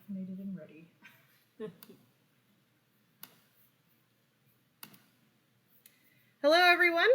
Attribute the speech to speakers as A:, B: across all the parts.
A: caffeinated and ready. Hello everyone,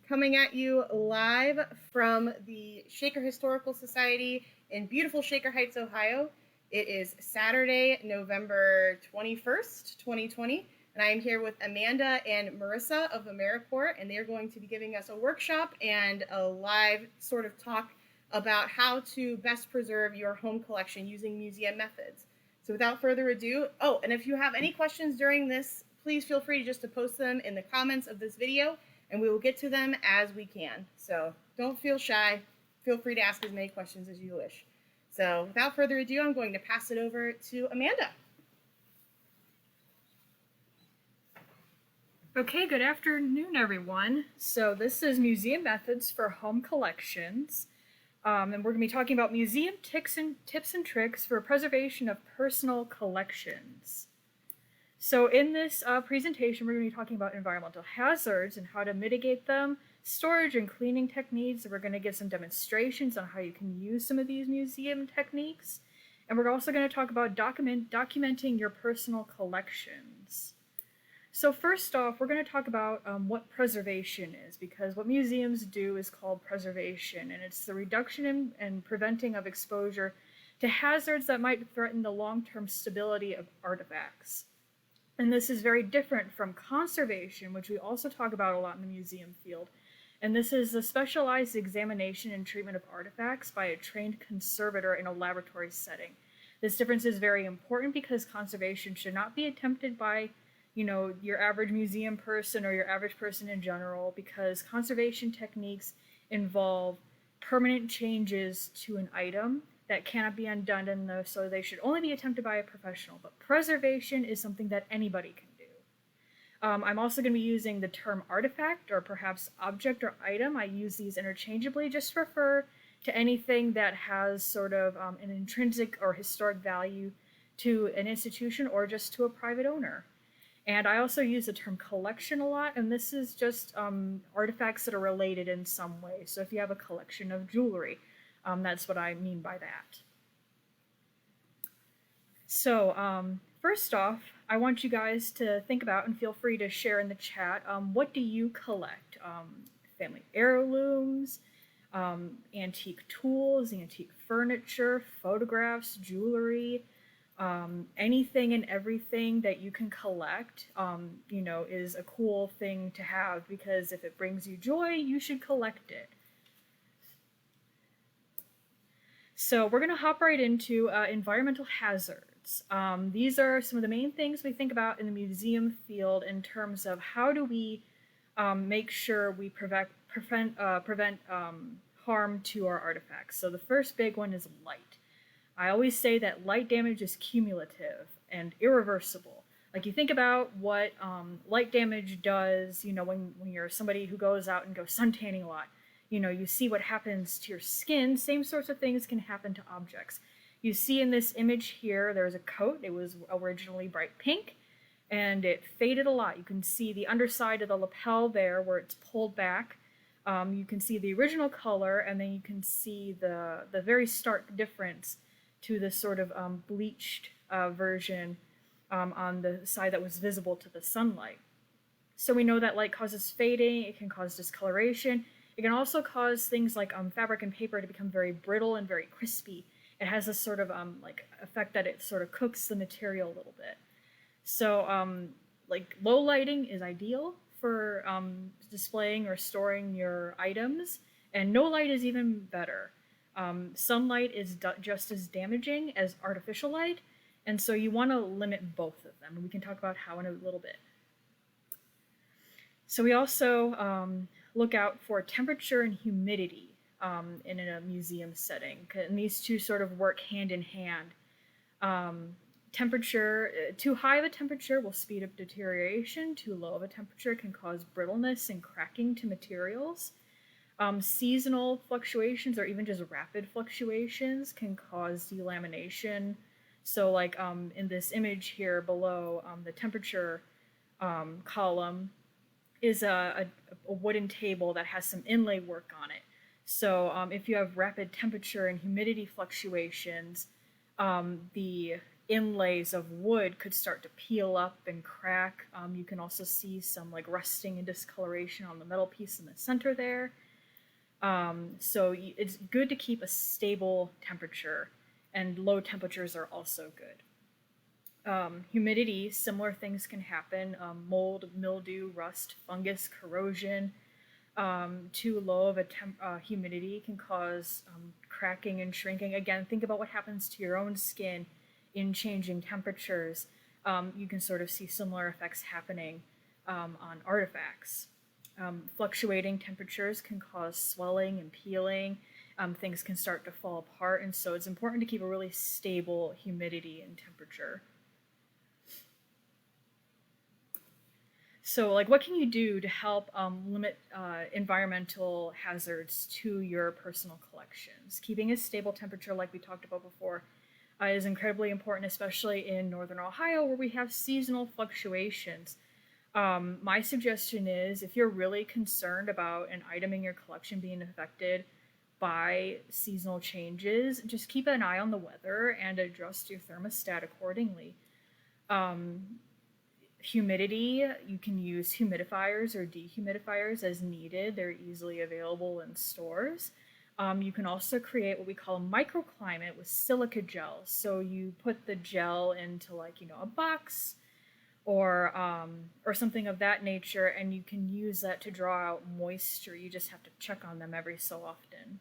A: coming at you live from the Shaker Historical Society in beautiful Shaker Heights, Ohio. It is Saturday, November 21st, 2020, and I am here with Amanda and Marissa of AmeriCorps, and they're going to be giving us a workshop and a live sort of talk about how to best preserve your home collection using museum methods. So without further ado, and if you have any questions during this, please feel free to post them in the comments of this video, and we will get to them as we can. So don't feel shy. Feel free to ask as many questions as you wish. So without further ado, I'm going to pass it over to Amanda.
B: Okay, good afternoon, everyone. So this is Museum Methods for Home Collections. And we're going to be talking about museum tips and tricks for preservation of personal collections. So in this presentation, we're going to be talking about environmental hazards and how to mitigate them, storage and cleaning techniques. We're going to give some demonstrations on how you can use some of these museum techniques. And we're also going to talk about documenting your personal collections. So first off, we're going to talk about what preservation is, because what museums do is called preservation, and it's the reduction and preventing of exposure to hazards that might threaten the long-term stability of artifacts. And this is very different from conservation, which we also talk about a lot in the museum field. And this is the specialized examination and treatment of artifacts by a trained conservator in a laboratory setting. This difference is very important because conservation should not be attempted by your average museum person or your average person in general, because conservation techniques involve permanent changes to an item that cannot be undone, and so they should only be attempted by a professional. But preservation is something that anybody can do. I'm also going to be using the term artifact, or perhaps object or item. I use these interchangeably just to refer to anything that has sort of an intrinsic or historic value to an institution or just to a private owner. And I also use the term collection a lot, and this is just artifacts that are related in some way. So if you have a collection of jewelry, that's what I mean by that. So first off, I want you guys to think about, and feel free to share in the chat, what do you collect? Family heirlooms, antique tools, antique furniture, photographs, jewelry, anything and everything that you can collect, is a cool thing to have, because if it brings you joy, you should collect it. So we're going to hop right into environmental hazards. These are some of the main things we think about in the museum field in terms of how do we make sure we prevent harm to our artifacts. So the first big one is light. I always say that light damage is cumulative and irreversible. Like, you think about what light damage does, when you're somebody who goes out and goes suntanning a lot. You see what happens to your skin. Same sorts of things can happen to objects. You see in this image here, there's a coat. It was originally bright pink, and it faded a lot. You can see the underside of the lapel there where it's pulled back. You can see the original color, and then you can see the very stark difference to the sort of bleached version on the side that was visible to the sunlight. So we know that light causes fading, it can cause discoloration, it can also cause things like fabric and paper to become very brittle and very crispy. It has this sort of effect that it sort of cooks the material a little bit. So low lighting is ideal for displaying or storing your items, and no light is even better. Sunlight is just as damaging as artificial light, and so you want to limit both of them, and we can talk about how in a little bit. So we also look out for temperature and humidity in a museum setting, and these two sort of work hand in hand. Temperature, too high of a temperature will speed up deterioration, too low of a temperature can cause brittleness and cracking to materials. Seasonal fluctuations or even just rapid fluctuations can cause delamination. So like in this image here below, the temperature column is a wooden table that has some inlay work on it. So if you have rapid temperature and humidity fluctuations, the inlays of wood could start to peel up and crack. You can also see some like rusting and discoloration on the metal piece in the center there. So it's good to keep a stable temperature, and low temperatures are also good. Humidity, similar things can happen. Mold, mildew, rust, fungus, corrosion. Too low of a humidity can cause cracking and shrinking. Again, think about what happens to your own skin in changing temperatures. You can sort of see similar effects happening on artifacts. Fluctuating temperatures can cause swelling and peeling. Things can start to fall apart, and so it's important to keep a really stable humidity and temperature. So, like, what can you do to help limit environmental hazards to your personal collections? Keeping a stable temperature, like we talked about before, is incredibly important, especially in northern Ohio, where we have seasonal fluctuations. My suggestion is, if you're really concerned about an item in your collection being affected by seasonal changes, just keep an eye on the weather and adjust your thermostat accordingly. Humidity, you can use humidifiers or dehumidifiers as needed. They're easily available in stores. You can also create what we call a microclimate with silica gel. So you put the gel into, like, a box or something of that nature, and you can use that to draw out moisture. You just have to check on them every so often.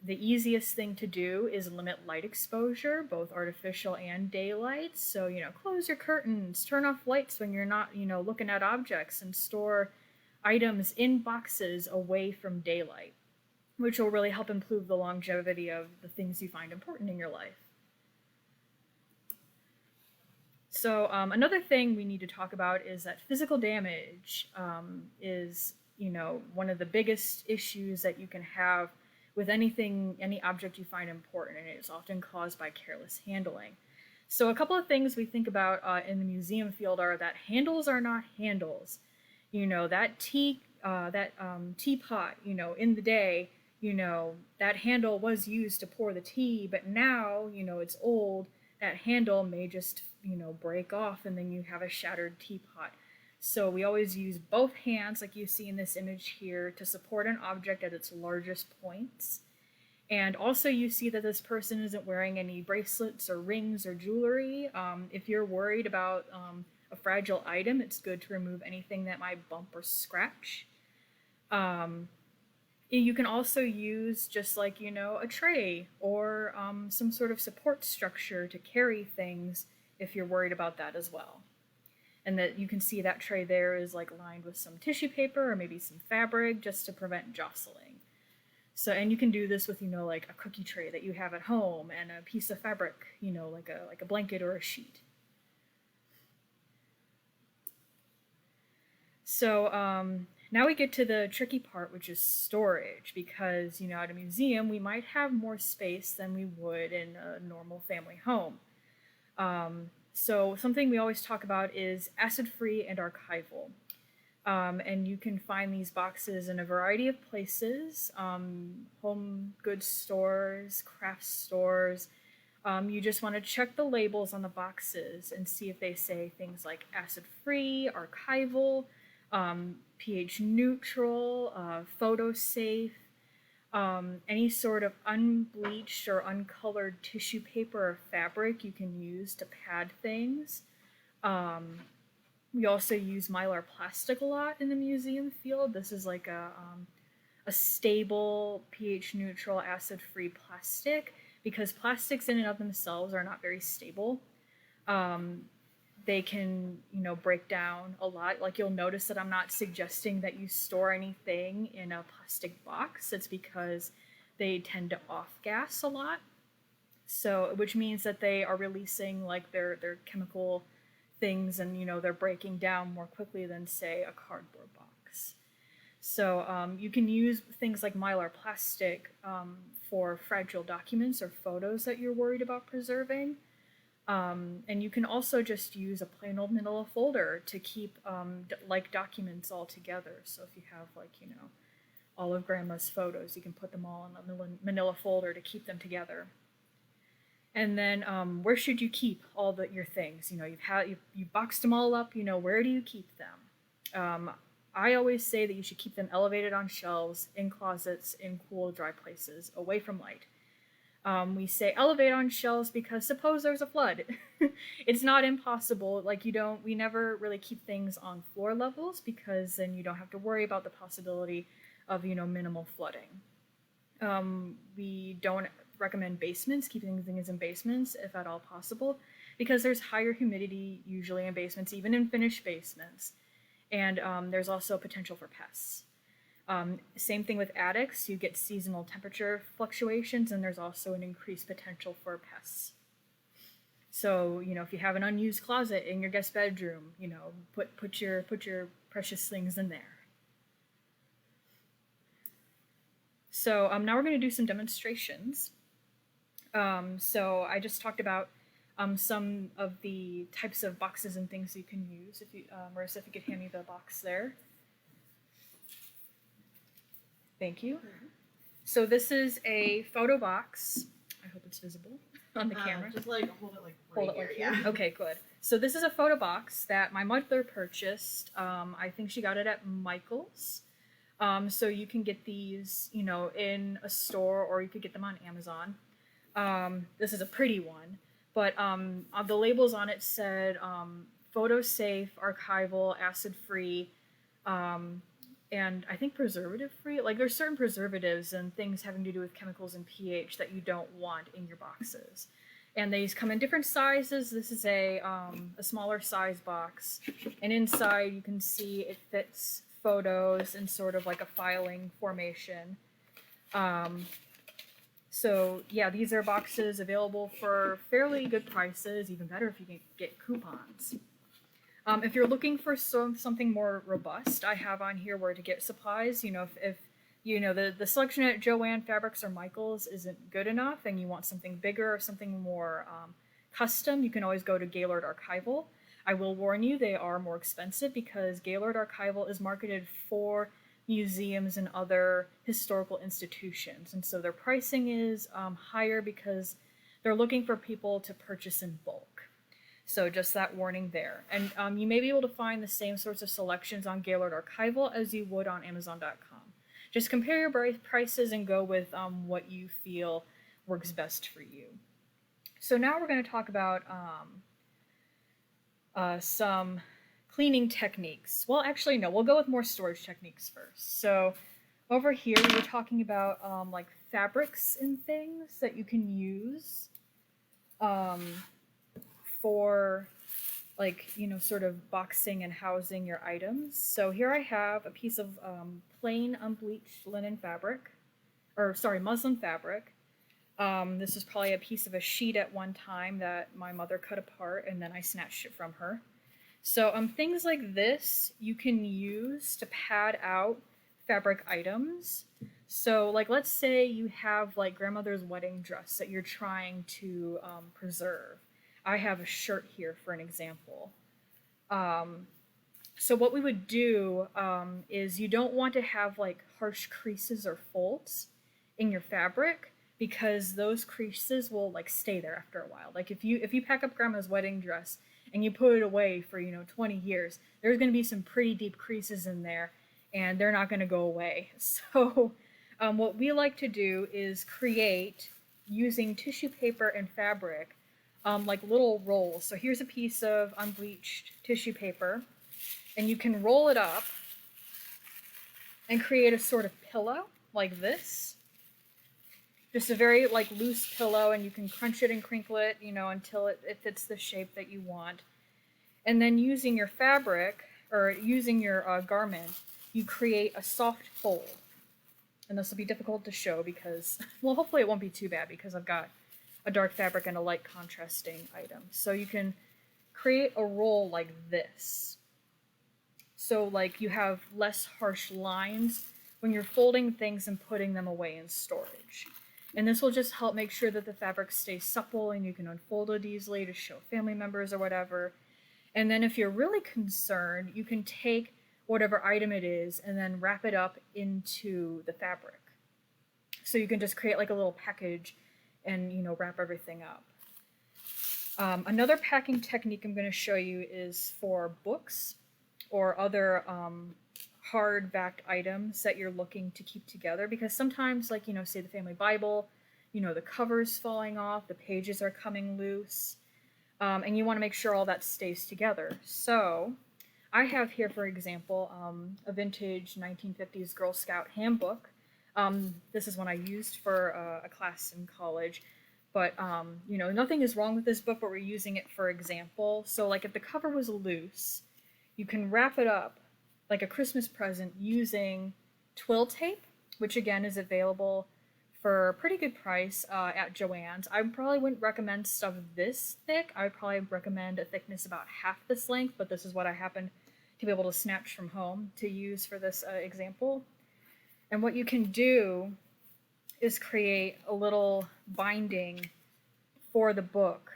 B: The easiest thing to do is limit light exposure, both artificial and daylight. So, close your curtains, turn off lights when you're not, looking at objects, and store items in boxes away from daylight, which will really help improve the longevity of the things you find important in your life. So another thing we need to talk about is that physical damage is, one of the biggest issues that you can have with any object you find important, and it is often caused by careless handling. So a couple of things we think about in the museum field are that handles are not handles. That teapot, in the day, that handle was used to pour the tea, but now, it's old. That handle may just, break off, and then you have a shattered teapot. So we always use both hands, like you see in this image here, to support an object at its largest points. And also you see that this person isn't wearing any bracelets or rings or jewelry. If you're worried about a fragile item, it's good to remove anything that might bump or scratch. You can also use just like, a tray or some sort of support structure to carry things if you're worried about that as well. And that you can see that tray there is like lined with some tissue paper or maybe some fabric just to prevent jostling. So, and you can do this with, like a cookie tray that you have at home and a piece of fabric, like a blanket or a sheet. So now we get to the tricky part, which is storage, because, at a museum, we might have more space than we would in a normal family home. So something we always talk about is acid-free and archival. And you can find these boxes in a variety of places, home goods stores, craft stores. You just want to check the labels on the boxes and see if they say things like acid-free, archival, pH neutral, photo safe. Any sort of unbleached or uncolored tissue paper or fabric you can use to pad things. We also use mylar plastic a lot in the museum field. This is like a stable, pH neutral, acid-free plastic, because plastics in and of themselves are not very stable. They can, break down a lot. Like, you'll notice that I'm not suggesting that you store anything in a plastic box. It's because they tend to off-gas a lot. So, which means that they are releasing like their chemical things, and they're breaking down more quickly than, say, a cardboard box. So you can use things like mylar plastic for fragile documents or photos that you're worried about preserving. And you can also just use a plain old manila folder to keep like documents all together. So if you have like, all of grandma's photos, you can put them all in a manila folder to keep them together. And then where should you keep all your things? You've boxed them all up. Where do you keep them? I always say that you should keep them elevated on shelves, in closets, in cool, dry places, away from light. We say elevate on shelves because suppose there's a flood. It's not impossible. We never really keep things on floor levels because then you don't have to worry about the possibility of, minimal flooding. We don't recommend basements, keeping things in basements if at all possible, because there's higher humidity usually in basements, even in finished basements. And there's also potential for pests. Same thing with attics. You get seasonal temperature fluctuations, and there's also an increased potential for pests. So, if you have an unused closet in your guest bedroom, put your precious things in there. So now we're going to do some demonstrations. So I just talked about some of the types of boxes and things you can use. If you, Marissa, if you could hand me the box there. Thank you. So this is a photo box. I hope it's visible on the camera.
A: Just hold it right here.
B: Yeah. Okay, good. So this is a photo box that my mother purchased. I think she got it at Michael's. So you can get these, in a store, or you could get them on Amazon. This is a pretty one, but the labels on it said photo safe, archival, acid free, and I think preservative free. There's certain preservatives and things having to do with chemicals and pH that you don't want in your boxes. And these come in different sizes. This is a smaller size box, and inside you can see it fits photos in sort of like a filing formation. So yeah, these are boxes available for fairly good prices, even better if you can get coupons. If you're looking for something more robust, I have on here where to get supplies. If the selection at Joann Fabrics or Michael's isn't good enough and you want something bigger or something more custom, you can always go to Gaylord Archival. I will warn you, they are more expensive because Gaylord Archival is marketed for museums and other historical institutions. And so their pricing is higher because they're looking for people to purchase in bulk. So just that warning there. And you may be able to find the same sorts of selections on Gaylord Archival as you would on Amazon.com. Just compare your prices and go with what you feel works best for you. So now we're going to talk about some cleaning techniques. Well, actually, no, we'll go with more storage techniques first. So over here, we were talking about fabrics and things that you can use for sort of boxing and housing your items. So here I have a piece of plain unbleached linen fabric, muslin fabric. This is probably a piece of a sheet at one time that my mother cut apart and then I snatched it from her. So things like this you can use to pad out fabric items. So let's say you have grandmother's wedding dress that you're trying to preserve. I have a shirt here for an example. So what we would do is you don't want to have harsh creases or folds in your fabric because those creases will stay there after a while. If you pack up grandma's wedding dress and you put it away for 20 years, there's going to be some pretty deep creases in there and they're not going to go away. So what we like to do is create, using tissue paper and fabric, little rolls. So here's a piece of unbleached tissue paper, and you can roll it up and create a sort of pillow like this. Just a very loose pillow, and you can crunch it and crinkle it, until it fits the shape that you want. And then using your fabric, or using your garment, you create a soft fold. And this will be difficult to show because, well, hopefully it won't be too bad because I've got a dark fabric and a light contrasting item. So you can create a roll like this. So you have less harsh lines when you're folding things and putting them away in storage. And this will just help make sure that the fabric stays supple and you can unfold it easily to show family members or whatever. And then if you're really concerned, you can take whatever item it is and then wrap it up into the fabric. So you can just create a little package and wrap everything up. Another packing technique I'm going to show you is for books or other hard backed items that you're looking to keep together, because sometimes, like, say the family Bible, the cover's falling off, the pages are coming loose, and you want to make sure all that stays together. So I have here, for example, a vintage 1950s Girl Scout handbook. This is one I used for a class in college. But, nothing is wrong with this book, but we're using it for example. So, like, if the cover was loose, you can wrap it up like a Christmas present using twill tape, which again is available for a pretty good price at Joann's. I probably wouldn't recommend stuff this thick. I would probably recommend a thickness about half this length, but this is what I happen to be able to snatch from home to use for this example. And what you can do is create a little binding for the book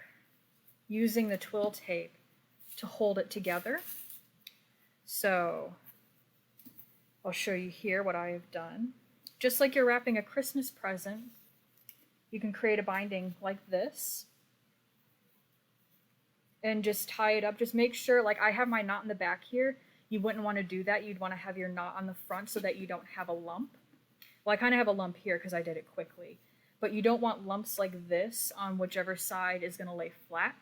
B: using the twill tape to hold it together. So I'll show you here what I have done. Just like you're wrapping a Christmas present, you can create a binding like this and just tie it up. Just make sure, like I have my knot in the back here, you wouldn't want to do that. You'd want to have your knot on the front so that you don't have a lump. Well, I kind of have a lump here because I did it quickly, but you don't want lumps like this on whichever side is going to lay flat,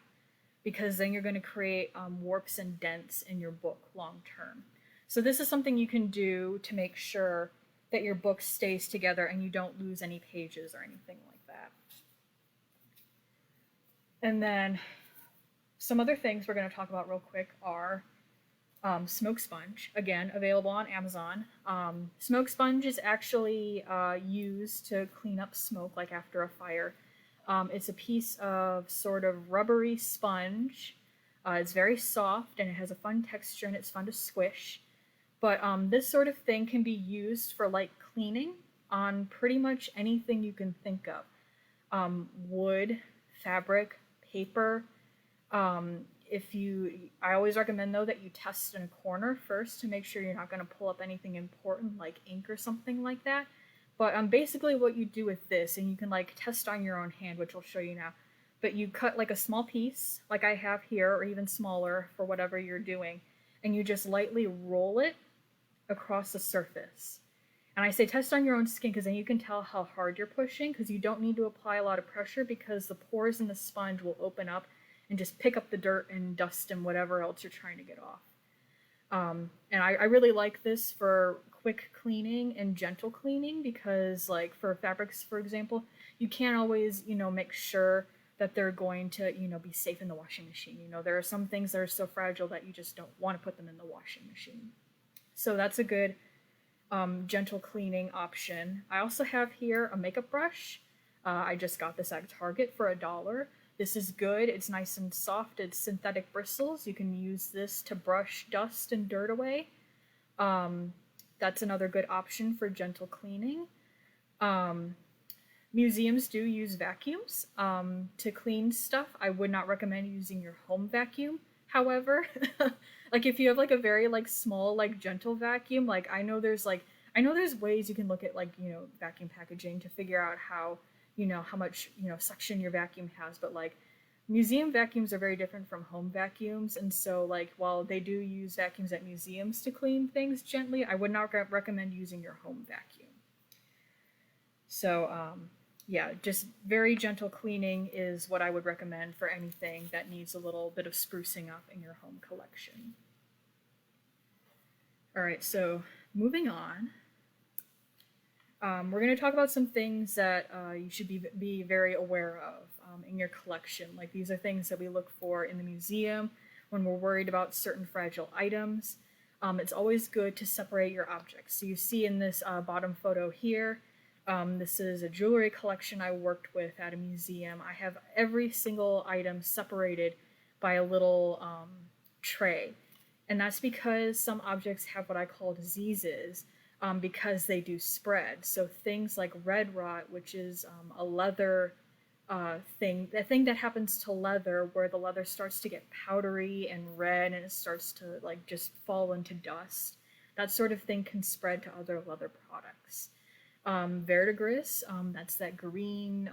B: because then you're going to create warps and dents in your book long term. So this is something you can do to make sure that your book stays together and you don't lose any pages or anything like that. And then some other things we're going to talk about real quick are smoke sponge, again, available on Amazon. Smoke sponge is actually used to clean up smoke, like after a fire. It's a piece of sort of rubbery sponge. It's very soft and it has a fun texture and it's fun to squish. But this sort of thing can be used for light cleaning on pretty much anything you can think of. Wood, fabric, paper. I always recommend though that you test in a corner first to make sure you're not going to pull up anything important like ink or something like that. But basically what you do with this, and you can like test on your own hand, which I'll show you now, but you cut like a small piece like I have here, or even smaller for whatever you're doing, and you just lightly roll it across the surface. And I say test on your own skin because then you can tell how hard you're pushing, because you don't need to apply a lot of pressure because the pores in the sponge will open up and just pick up the dirt and dust and whatever else you're trying to get off. And I really like this for quick cleaning and gentle cleaning, because like for fabrics, for example, you can't always, make sure that they're going to, be safe in the washing machine. There are some things that are so fragile that you just don't want to put them in the washing machine. So that's a good gentle cleaning option. I also have here a makeup brush. I just got this at Target for $1. This is good. It's nice and soft. It's synthetic bristles. You can use this to brush dust and dirt away. That's another good option for gentle cleaning. Museums do use vacuums to clean stuff. I would not recommend using your home vacuum. However, like if you have like a very like small like gentle vacuum, like I know there's ways you can look at like vacuum packaging to figure out how how much suction your vacuum has, but like museum vacuums are very different from home vacuums, and so like while they do use vacuums at museums to clean things gently, I would not recommend using your home vacuum. So yeah, just very gentle cleaning is what I would recommend for anything that needs a little bit of sprucing up in your home collection. All right, so moving on. We're going to talk about some things that you should be very aware of in your collection. Like these are things that we look for in the museum when we're worried about certain fragile items. It's always good to separate your objects. So you see in this bottom photo here, this is a jewelry collection I worked with at a museum. I have every single item separated by a little tray. And that's because some objects have what I call diseases. Because they do spread. So things like red rot, which is a leather thing, the thing that happens to leather where the leather starts to get powdery and red and it starts to like just fall into dust. That sort of thing can spread to other leather products. Verdigris, that's that green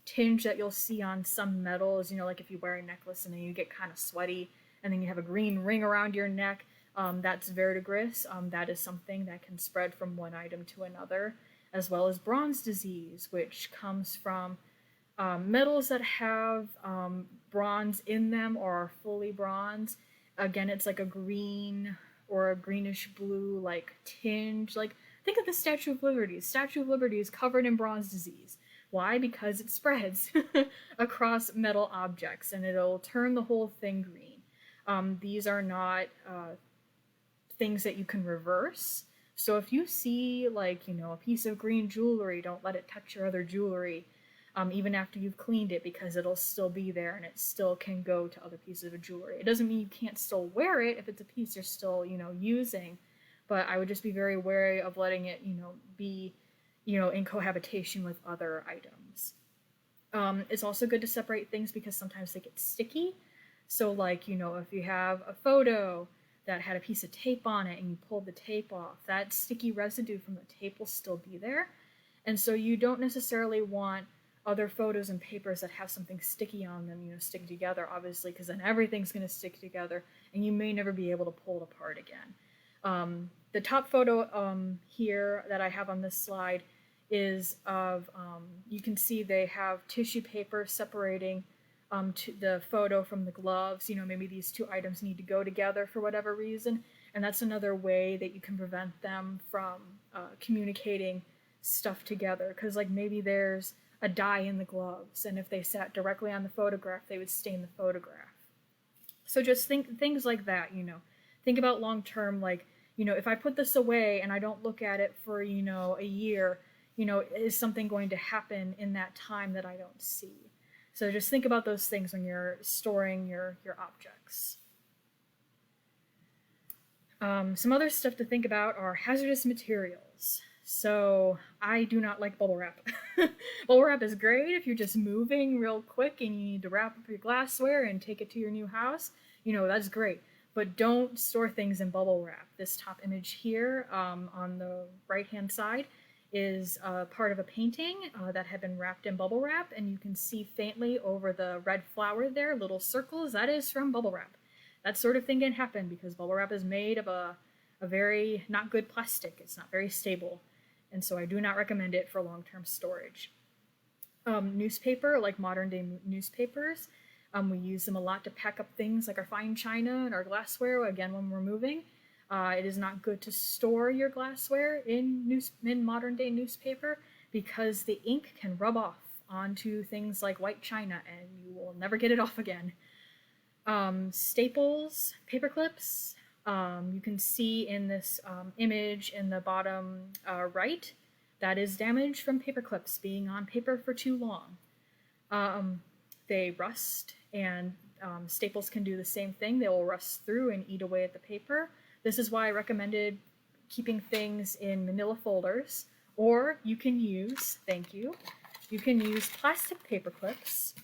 B: tinge that you'll see on some metals, like if you wear a necklace and then you get kind of sweaty and then you have a green ring around your neck, that's verdigris. That is something that can spread from one item to another, as well as bronze disease, which comes from metals that have bronze in them or are fully bronze. Again, it's like a green or a greenish blue like tinge. Like, think of the Statue of Liberty. Statue of Liberty is covered in bronze disease. Why? Because it spreads across metal objects and it'll turn the whole thing green. These are not things that you can reverse. So if you see like, a piece of green jewelry, don't let it touch your other jewelry, even after you've cleaned it, because it'll still be there and it still can go to other pieces of jewelry. It doesn't mean you can't still wear it if it's a piece you're still, using, but I would just be very wary of letting it, be, in cohabitation with other items. It's also good to separate things because sometimes they get sticky. So like, if you have a photo that had a piece of tape on it and you pulled the tape off, that sticky residue from the tape will still be there. And so you don't necessarily want other photos and papers that have something sticky on them, stick together, obviously, because then everything's going to stick together and you may never be able to pull it apart again. The top photo here that I have on this slide is of, you can see they have tissue paper separating to the photo from the gloves. Maybe these two items need to go together for whatever reason, and that's another way that you can prevent them from communicating stuff together, because like maybe there's a dye in the gloves, and if they sat directly on the photograph, they would stain the photograph. So just think things like that, think about long term, like, if I put this away and I don't look at it for, a year, is something going to happen in that time that I don't see? So just think about those things when you're storing your objects. Some other stuff to think about are hazardous materials. So I do not like bubble wrap. Bubble wrap is great if you're just moving real quick and you need to wrap up your glassware and take it to your new house. That's great. But don't store things in bubble wrap. This top image here on the right-hand side is part of a painting that had been wrapped in bubble wrap, and you can see faintly over the red flower there, little circles. That is from bubble wrap. That sort of thing can happen because bubble wrap is made of a very not good plastic. It's not very stable, and so I do not recommend it for long-term storage. Newspaper, like modern-day newspapers, we use them a lot to pack up things like our fine china and our glassware, again, when we're moving. It is not good to store your glassware in modern-day newspaper because the ink can rub off onto things like white china and you will never get it off again. Staples, paper clips, you can see in this image in the bottom right, that is damage from paper clips being on paper for too long. They rust, and staples can do the same thing. They will rust through and eat away at the paper. This is why I recommended keeping things in manila folders, or you can use, you can use plastic paper clips,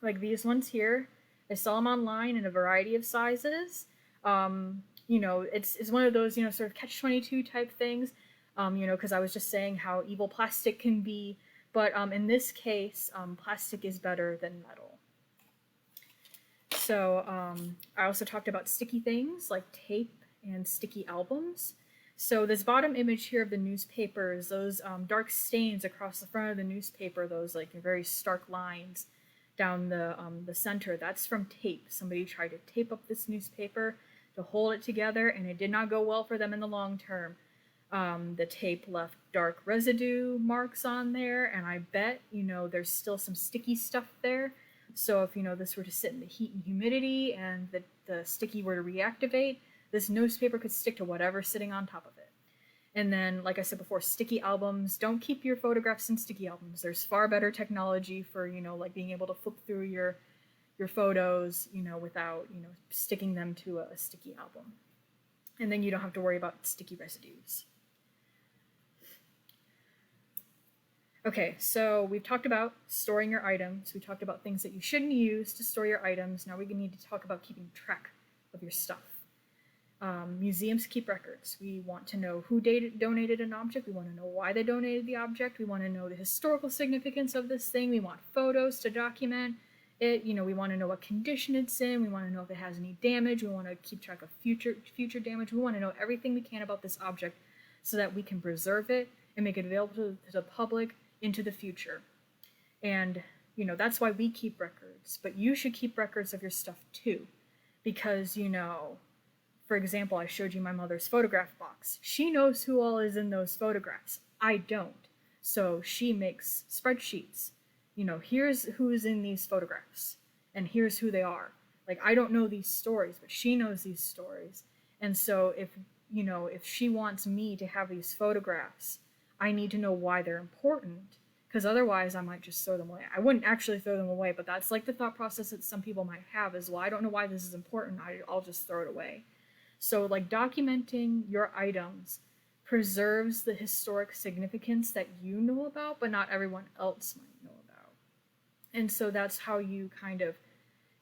B: like these ones here. I saw them online in a variety of sizes. It's one of those, sort of catch-22 type things, because I was just saying how evil plastic can be, but in this case, plastic is better than metal. So I also talked about sticky things like tape and sticky albums. So this bottom image here of the newspapers, those dark stains across the front of the newspaper, those like very stark lines down the center, that's from tape. Somebody tried to tape up this newspaper to hold it together, and it did not go well for them in the long term. The tape left dark residue marks on there, and I bet, there's still some sticky stuff there. So if, this were to sit in the heat and humidity and the sticky were to reactivate, this newspaper could stick to whatever's sitting on top of it. And then, like I said before, sticky albums. Don't keep your photographs in sticky albums. There's far better technology for, like being able to flip through your photos, without, sticking them to a sticky album. And then you don't have to worry about sticky residues. Okay, so we've talked about storing your items. We talked about things that you shouldn't use to store your items. Now we need to talk about keeping track of your stuff. Museums keep records. We want to know who donated an object. We want to know why they donated the object. We want to know the historical significance of this thing. We want photos to document it. We want to know what condition it's in. We want to know if it has any damage. We want to keep track of future damage. We want to know everything we can about this object so that we can preserve it and make it available to the public into the future. And, that's why we keep records. But you should keep records of your stuff too. Because, for example, I showed you my mother's photograph box. She knows who all is in those photographs. I don't. So she makes spreadsheets. Here's who's in these photographs, and here's who they are. Like, I don't know these stories, but she knows these stories. And so if she wants me to have these photographs, I need to know why they're important, because otherwise I might just throw them away. I wouldn't actually throw them away, but that's like the thought process that some people might have is, well, I don't know why this is important. I'll just throw it away. So like documenting your items preserves the historic significance that you know about, but not everyone else might know about. And so that's how you kind of,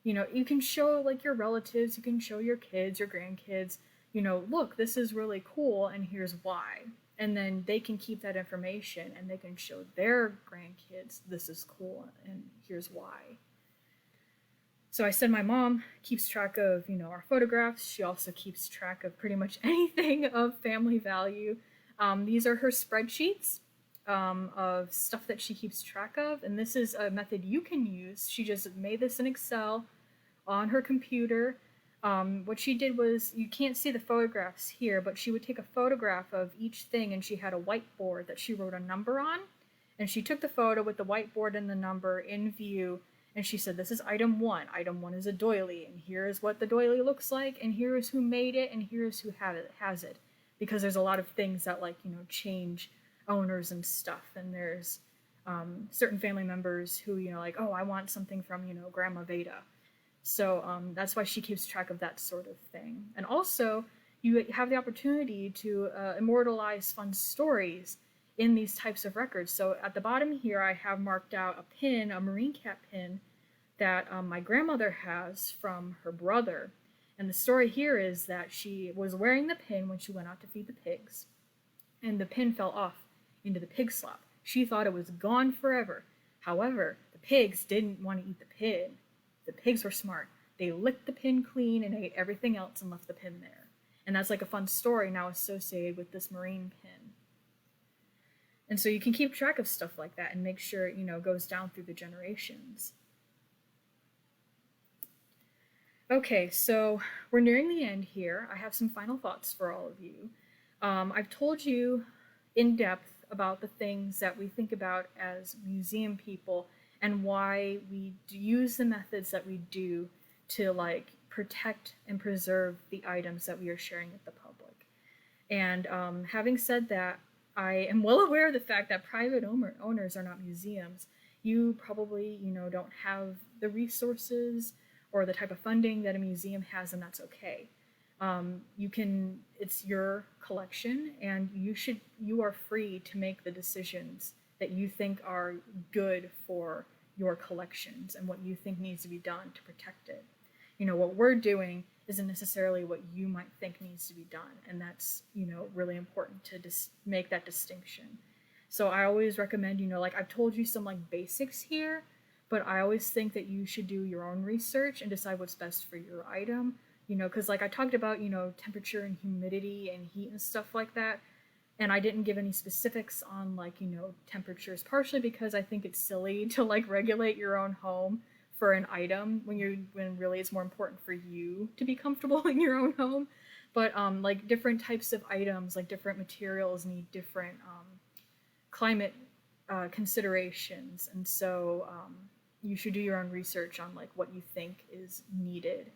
B: you can show like your relatives, you can show your kids, your grandkids, look, this is really cool and here's why. And then they can keep that information and they can show their grandkids, this is cool and here's why. So I said my mom keeps track of, our photographs. She also keeps track of pretty much anything of family value. These are her spreadsheets of stuff that she keeps track of. And this is a method you can use. She just made this in Excel on her computer. What she did was, you can't see the photographs here, but she would take a photograph of each thing and she had a whiteboard that she wrote a number on. And she took the photo with the whiteboard and the number in view. And she said, this is item 1. Item 1 is a doily, and here is what the doily looks like, and here is who made it, and here is who has it. Because there's a lot of things that, like, change owners and stuff. And there's certain family members who, like, oh, I want something from, Grandma Veda. So that's why she keeps track of that sort of thing. And also, you have the opportunity to immortalize fun stories in these types of records. So at the bottom here, I have marked out a pin, a marine cat pin, that my grandmother has from her brother. And the story here is that she was wearing the pin when she went out to feed the pigs, and the pin fell off into the pig slop. She thought it was gone forever. However, the pigs didn't want to eat the pin. The pigs were smart. They licked the pin clean and ate everything else and left the pin there. And that's like a fun story now associated with this marine pin. And so you can keep track of stuff like that and make sure it goes down through the generations. Okay, so we're nearing the end here. I have some final thoughts for all of you. I've told you in depth about the things that we think about as museum people and why we use the methods that we do to protect and preserve the items that we are sharing with the public. And having said that, I am well aware of the fact that private owners are not museums. You probably, don't have the resources or the type of funding that a museum has, and that's okay. It's your collection, and you are free to make the decisions that you think are good for your collections and what you think needs to be done to protect it. What we're doing isn't necessarily what you might think needs to be done, and that's really important to make that distinction. So I always recommend, I've told you some basics here, but I always think that you should do your own research and decide what's best for your item, because I talked about temperature and humidity and heat and stuff like that, and I didn't give any specifics on temperatures, partially because I think it's silly to regulate your own home for an item when really it's more important for you to be comfortable in your own home. But different types of items, different materials need different climate considerations, and so you should do your own research on what you think is needed.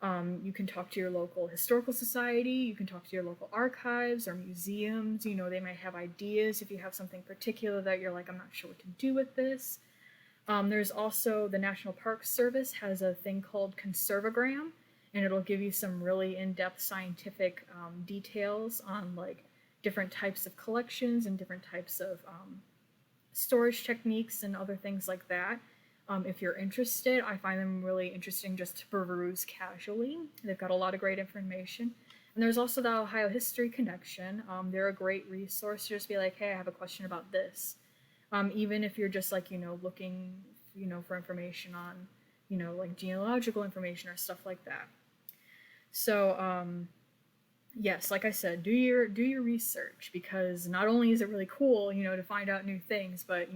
B: You can talk to your local historical society, you can talk to your local archives or museums. They might have ideas if you have something particular that you're I'm not sure what to do with this. There's also the National Park Service has a thing called Conservagram, and it'll give you some really in-depth scientific details on different types of collections and different types of storage techniques and other things like that. If you're interested, I find them really interesting just to peruse casually. They've got a lot of great information. And there's also the Ohio History Connection. They're a great resource to just be like, hey, I have a question about this. Even if you're just like, looking, for information on, like genealogical information or stuff like that. So, yes, like I said, do your research, because not only is it really cool, to find out new things, but,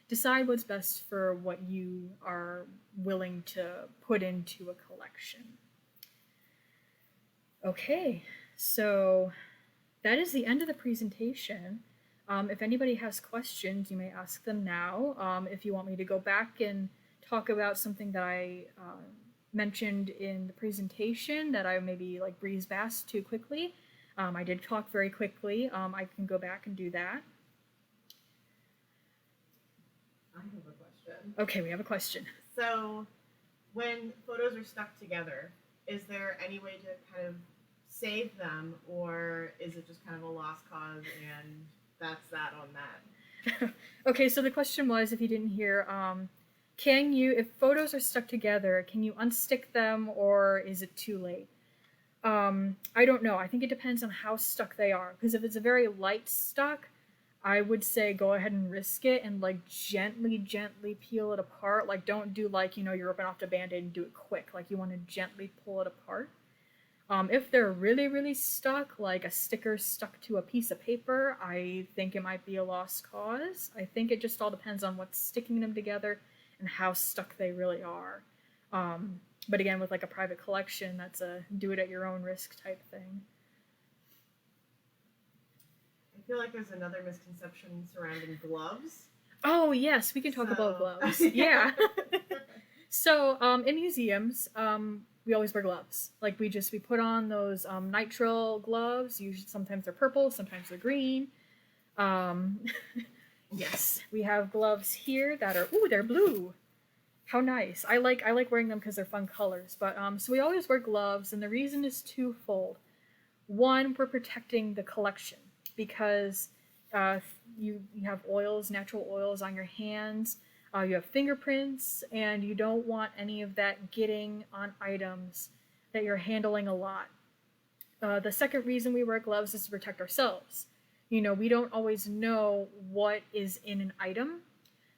B: decide what's best for what you are willing to put into a collection. Okay, so that is the end of the presentation. If anybody has questions, you may ask them now. If you want me to go back and talk about something that I mentioned in the presentation that I maybe like breezed past too quickly, I did talk very quickly. I can go back and do that.
A: I have a question.
B: Okay, we have a question.
A: So, when photos are stuck together, is there any way to kind of save them, or is it just kind of a lost cause and that's that on that?
B: Okay, so the question was, if you didn't hear, can you, if photos are stuck together, can you unstick them, or is it too late? I don't know. I think it depends on how stuck they are, because if it's a very light stuck, I would say go ahead and risk it and like gently peel it apart. Like don't do like, you're ripping off the band-aid and do it quick. Like you want to gently pull it apart. If they're really stuck, like a sticker stuck to a piece of paper, I think it might be a lost cause. I think it just all depends on what's sticking them together and how stuck they really are. But again, with like a private collection, that's a do it at your own risk type thing.
A: I feel like there's another misconception surrounding gloves.
B: Oh yes, we can talk about gloves. Yeah. So in museums, we always wear gloves. Like we put on those nitrile gloves. Usually, sometimes they're purple, sometimes they're green. Yes, we have gloves here that are they're blue. How nice! I like wearing them because they're fun colors. But so we always wear gloves, and the reason is twofold. One, we're protecting the collection, because you have oils, natural oils on your hands. You have fingerprints, and you don't want any of that getting on items that you're handling a lot. The second reason we wear gloves is to protect ourselves. We don't always know what is in an item.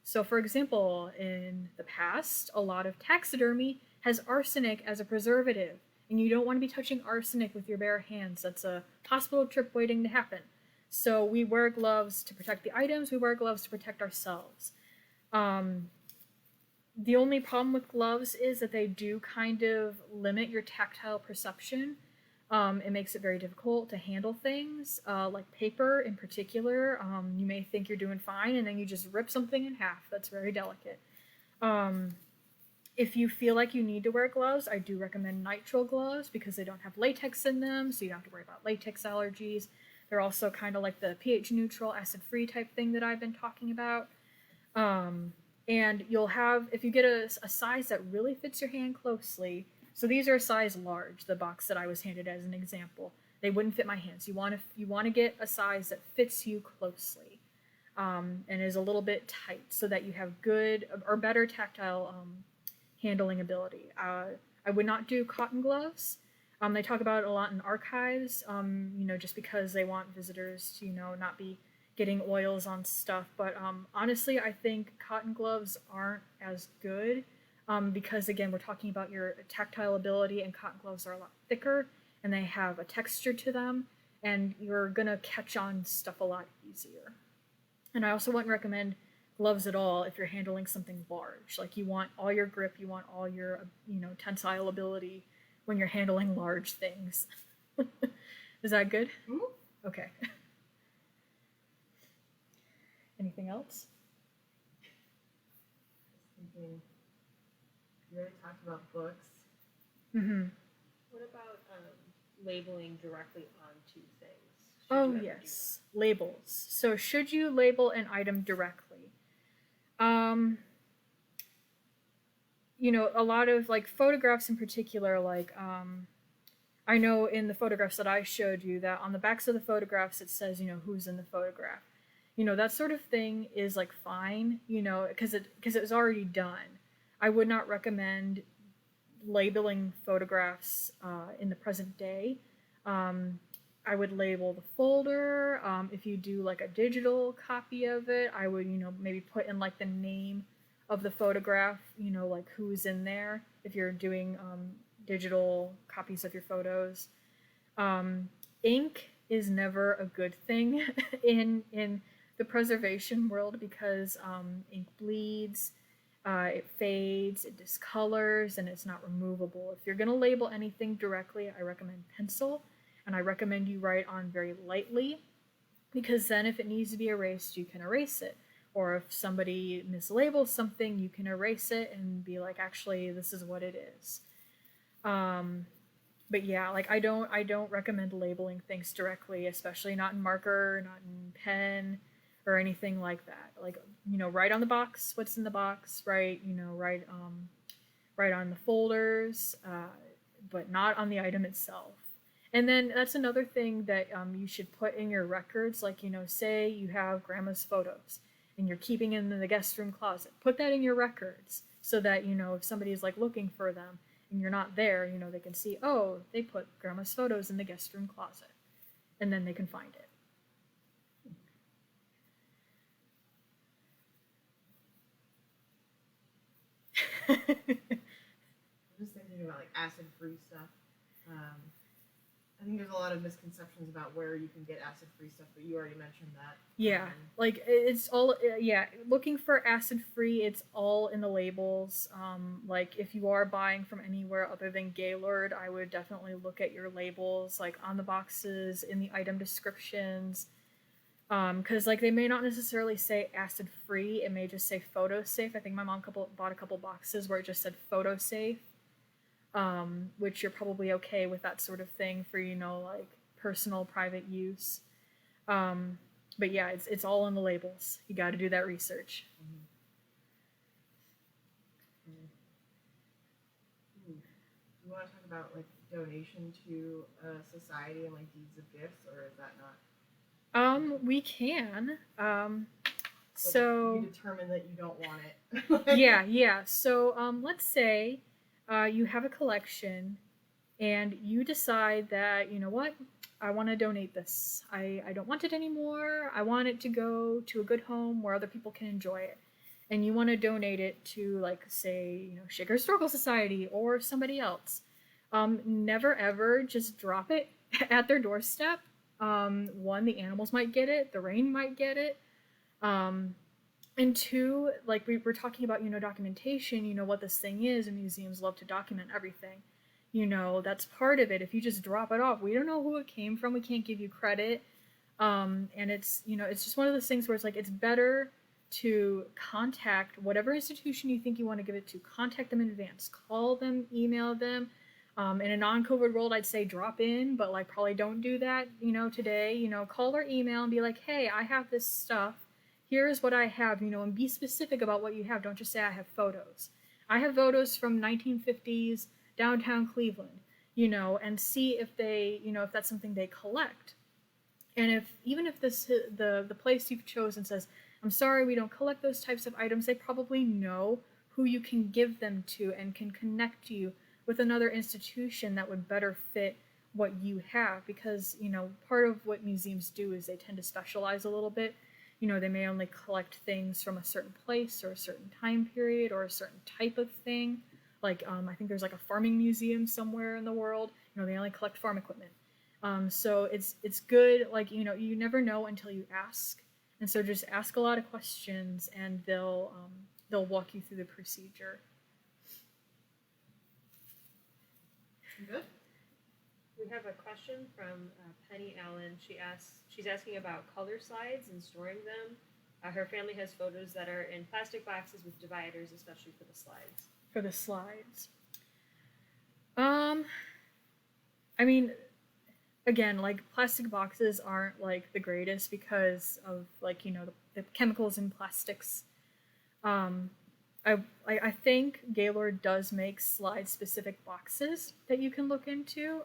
B: So, for example, in the past, a lot of taxidermy has arsenic as a preservative, and you don't want to be touching arsenic with your bare hands. That's a hospital trip waiting to happen. So we wear gloves to protect the items, we wear gloves to protect ourselves. The only problem with gloves is that they do kind of limit your tactile perception. It makes it very difficult to handle things, like paper in particular. You may think you're doing fine, and then you just rip something in half. That's very delicate. If you feel like you need to wear gloves, I do recommend nitrile gloves because they don't have latex in them, so you don't have to worry about latex allergies. They're also kind of like the pH neutral, acid-free type thing that I've been talking about. And you'll have, if you get a size that really fits your hand closely, so these are a size large, the box that I was handed as an example. They wouldn't fit my hands. You want to get a size that fits you closely, and is a little bit tight so that you have good or better tactile handling ability. I would not do cotton gloves. They talk about it a lot in archives, just because they want visitors to, not be getting oils on stuff. But honestly, I think cotton gloves aren't as good because, again, we're talking about your tactile ability, and cotton gloves are a lot thicker, and they have a texture to them, and you're going to catch on stuff a lot easier. And I also wouldn't recommend gloves at all if you're handling something large. Like you want all your grip, you want all your, tensile ability when you're handling large things. Is that good? Mm-hmm. Okay. Anything else?
A: Thinking, you already talked about books.
B: Mm-hmm.
A: What about labeling directly onto things?
B: Oh, yes. Labels. So should you label an item directly? A lot of like photographs in particular, like I know in the photographs that I showed you that on the backs of the photographs it says, who's in the photograph. That sort of thing is like fine, because it was already done. I would not recommend labeling photographs in the present day. I would label the folder. If you do like a digital copy of it, I would, maybe put in like the name of the photograph, like who's in there if you're doing digital copies of your photos. Ink is never a good thing in the preservation world because ink bleeds, it fades, it discolors, and it's not removable. If you're going to label anything directly, I recommend pencil, and I recommend you write on very lightly, because then if it needs to be erased, you can erase it. Or if somebody mislabels something, you can erase it and be like, actually, this is what it is. But yeah, like I don't recommend labeling things directly, especially not in marker, not in pen, or anything like that. Like, write on the box what's in the box, write on the folders, but not on the item itself. And then that's another thing that you should put in your records. Like, say you have grandma's photos and you're keeping them in the guest room closet. Put that in your records so that, if somebody's like looking for them and you're not there, they can see, oh, they put grandma's photos in the guest room closet. And then they can find it.
A: I'm just thinking about like acid-free stuff. I think there's a lot of misconceptions about where you can get acid-free stuff, but you already mentioned that.
B: Yeah, like it's all, yeah, looking for acid-free, it's all in the labels. Like if you are buying from anywhere other than Gaylord, I would definitely look at your labels, like on the boxes, in the item descriptions. Because like they may not necessarily say acid-free, it may just say photo safe. I think my mom bought a couple boxes where it just said photo safe. Which you're probably okay with that sort of thing for, like personal private use. But yeah, it's all in the labels. You got to do that research.
A: You want to talk about like donation to a society and like deeds of gifts, or is that not?
B: We can.
A: So you determine that you don't want it.
B: Yeah. So let's say you have a collection and you decide that, what, I want to donate this. I don't want it anymore. I want it to go to a good home where other people can enjoy it. And you want to donate it to, like, say, Shaker Historical Society or somebody else. Never ever just drop it at their doorstep. One, the animals might get it, the rain might get it. And two, like we're talking about, documentation, what this thing is, and museums love to document everything. That's part of it. If you just drop it off, we don't know who it came from, we can't give you credit. And it's, it's just one of those things where it's like, it's better to contact whatever institution you think you want to give it to, contact them in advance, call them, email them. In a non-COVID world, I'd say drop in, but like probably don't do that, today, call or email and be like, hey, I have this stuff. Here's what I have, and be specific about what you have. Don't just say I have photos. I have photos from 1950s downtown Cleveland, and see if they, if that's something they collect. And even if the place you've chosen says, I'm sorry, we don't collect those types of items, they probably know who you can give them to and can connect you with another institution that would better fit what you have. Because, part of what museums do is they tend to specialize a little bit. They may only collect things from a certain place or a certain time period or a certain type of thing. Like, I think there's like a farming museum somewhere in the world. They only collect farm equipment. So it's good, like, you never know until you ask. And so just ask a lot of questions and they'll walk you through the procedure.
A: Good.
C: We have a question from Penny Allen. She's asking about color slides and storing them. Her family has photos that are in plastic boxes with dividers, especially for the slides.
B: For the slides. I mean, again, like plastic boxes aren't like the greatest because of like, the chemicals in plastics. I think Gaylord does make slide specific boxes that you can look into.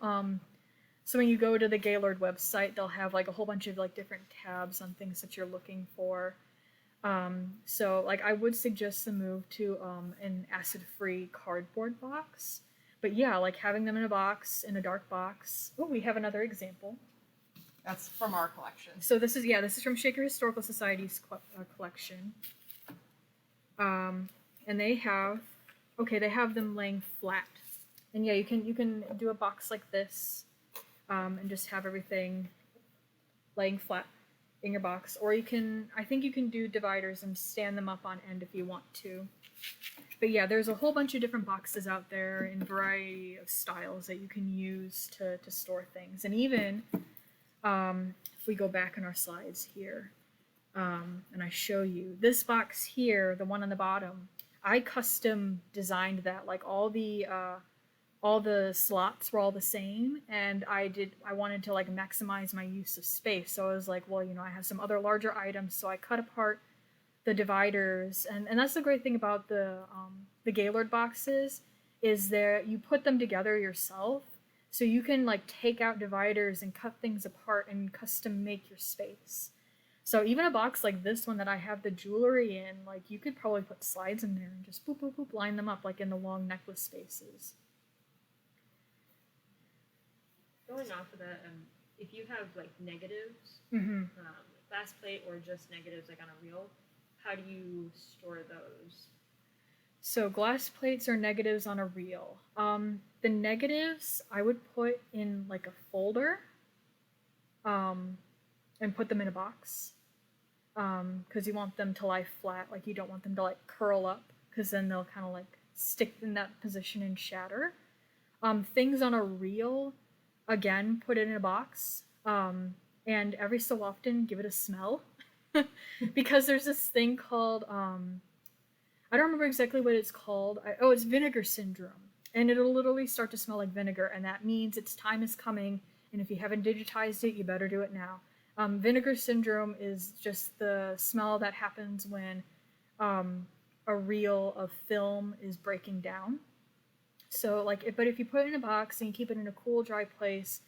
B: So when you go to the Gaylord website, they'll have like a whole bunch of like different tabs on things that you're looking for. So like I would suggest the move to an acid-free cardboard box. but yeah, like having them in a box, in a dark box. Oh, we have another example.
A: That's from our collection.
B: So this is from Shaker Historical Society's collection. And they have them laying flat. And yeah, you can do a box like this, and just have everything laying flat in your box. Or I think you can do dividers and stand them up on end if you want to. But yeah, there's a whole bunch of different boxes out there in a variety of styles that you can use to store things. And even if we go back in our slides here, and I show you this box here, the one on the bottom, I custom designed that. Like all the slots were all the same, and I wanted to like maximize my use of space. So I was like, well, I have some other larger items, so I cut apart the dividers, and that's the great thing about the Gaylord boxes, is that you put them together yourself, so you can like take out dividers and cut things apart and custom make your space. So even a box like this one that I have the jewelry in, like you could probably put slides in there and just boop, boop, boop, line them up like in the long necklace spaces.
C: Going off of that, if you have like negatives, glass plate or just negatives like on a reel, how do you store those?
B: So glass plates or negatives on a reel. The negatives I would put in like a folder, and put them in a box, because you want them to lie flat. Like you don't want them to like curl up, because then they'll kind of like stick in that position and shatter. Things on a reel, again, put it in a box, and every so often give it a smell. Because there's this thing called, I don't remember exactly what it's called. It's vinegar syndrome. And it'll literally start to smell like vinegar, and that means its time is coming, and if you haven't digitized it, you better do it now. Vinegar syndrome is just the smell that happens when a reel of film is breaking down. So, but if you put it in a box and you keep it in a cool, dry place,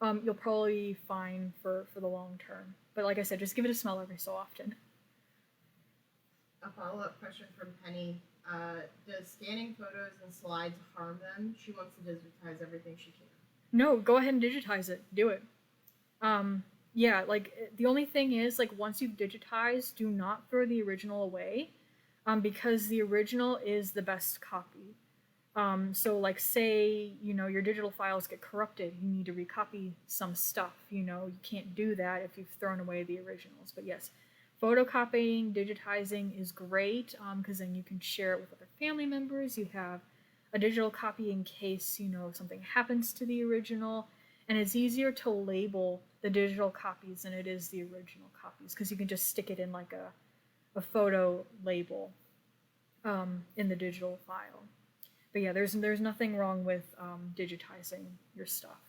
B: you'll probably be fine for the long term. But like I said, just give it a smell every so often.
A: A follow-up question from Penny. Does scanning photos and slides harm them? She wants to digitize everything she can.
B: No, go ahead and digitize it. Do it. Yeah, like the only thing is, like once you've digitized, do not throw the original away, because the original is the best copy. So like say, your digital files get corrupted, you need to recopy some stuff, you can't do that if you've thrown away the originals. But yes, photocopying, digitizing is great, because then you can share it with other family members. You have a digital copy in case, something happens to the original, and it's easier to label the digital copies than it is the original copies, because you can just stick it in like a photo label, in the digital file. But yeah, there's nothing wrong with digitizing your stuff.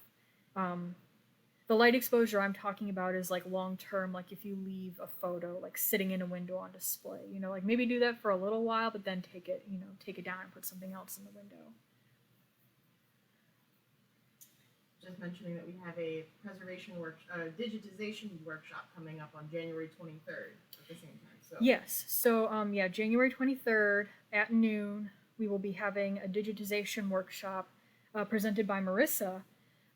B: The light exposure I'm talking about is like long term, like if you leave a photo like sitting in a window on display, like maybe do that for a little while, but then take it down and put something else in the window.
A: Just mentioning that we have a digitization workshop coming up on January 23rd at the same time. So
B: yes, so January 23rd at noon. We will be having a digitization workshop presented by Marissa,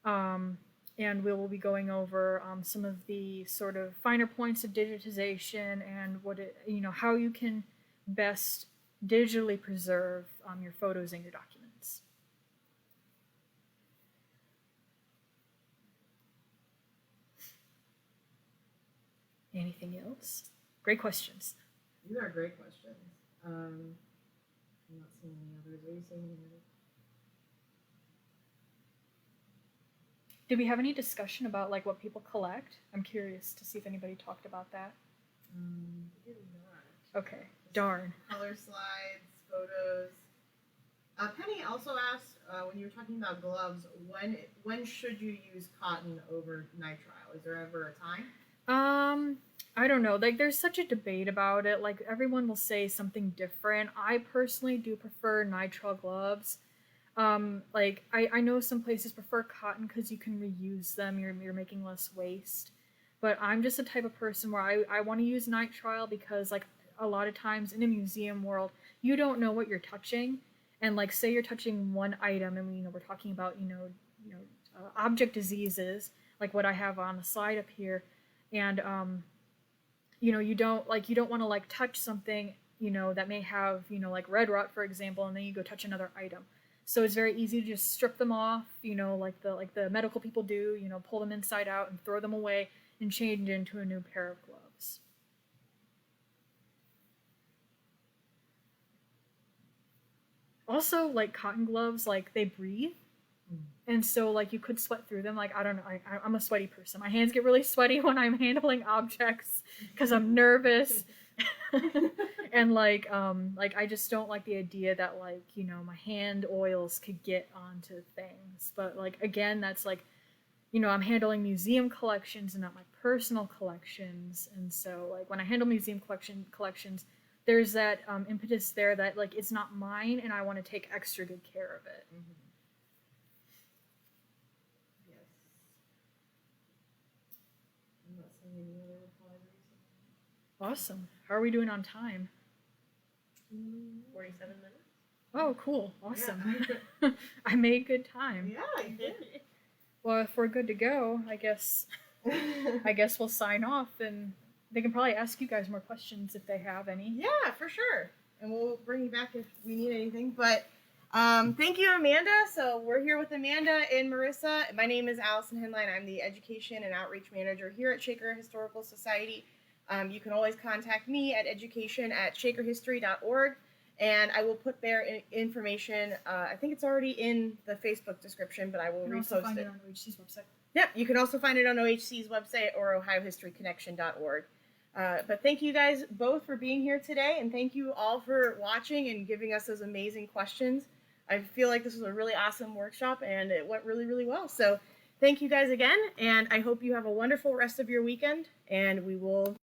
B: and we will be going over some of the sort of finer points of digitization and how you can best digitally preserve your photos and your documents. Anything else? Great questions.
A: These are great questions. I'm not seeing any others. Are you seeing any others?
B: Did we have any discussion about like what people collect? I'm curious to see if anybody talked about that.
C: We did not.
B: Okay, darn.
A: Color slides, photos. Penny also asked, when you were talking about gloves, when should you use cotton over nitrile? Is there ever a time?
B: I don't know. Like, there's such a debate about it. Like, everyone will say something different. I personally do prefer nitrile gloves. Like, I know some places prefer cotton because you can reuse them. You're making less waste. But I'm just the type of person where I want to use nitrile because, like, a lot of times in a museum world, you don't know what you're touching. And like, say you're touching one item, and we're talking about object diseases, like what I have on the slide up here, and you don't want to like touch something that may have like red rot, for example, and then you go touch another item. So it's very easy to just strip them off, like the medical people do, pull them inside out and throw them away and change into a new pair of gloves. Also, like cotton gloves, like they breathe. And so, like, you could sweat through them. Like, I don't know. I'm a sweaty person. My hands get really sweaty when I'm handling objects because I'm nervous. And, like, I just don't like the idea that, like, my hand oils could get onto things. But, like, again, that's, like, I'm handling museum collections and not my personal collections. And so, like, when I handle museum collections, there's that impetus there that, like, it's not mine and I want to take extra good care of it.
A: Mm-hmm.
B: Awesome. How are we doing on time?
C: 47 minutes.
B: Oh, cool. Awesome. Yeah. I made good time.
A: Yeah, you did.
B: Well, if we're good to go, I guess we'll sign off, and they can probably ask you guys more questions if they have any.
A: Yeah, for sure. And we'll bring you back if we need anything. But thank you, Amanda. So we're here with Amanda and Marissa. My name is Allison Henline. I'm the Education and Outreach Manager here at Shaker Historical Society. You can always contact me at education@shakerhistory.org, and I will put their information. I think it's already in the Facebook description, but I will repost it. You can also find it on OHC's website. Yep, you can also find it on OHC's website or ohiohistoryconnection.org. But thank you guys both for being here today, and thank you all for watching and giving us those amazing questions. I feel like this was a really awesome workshop, and it went really, really well. So thank you guys again, and I hope you have a wonderful rest of your weekend, and we will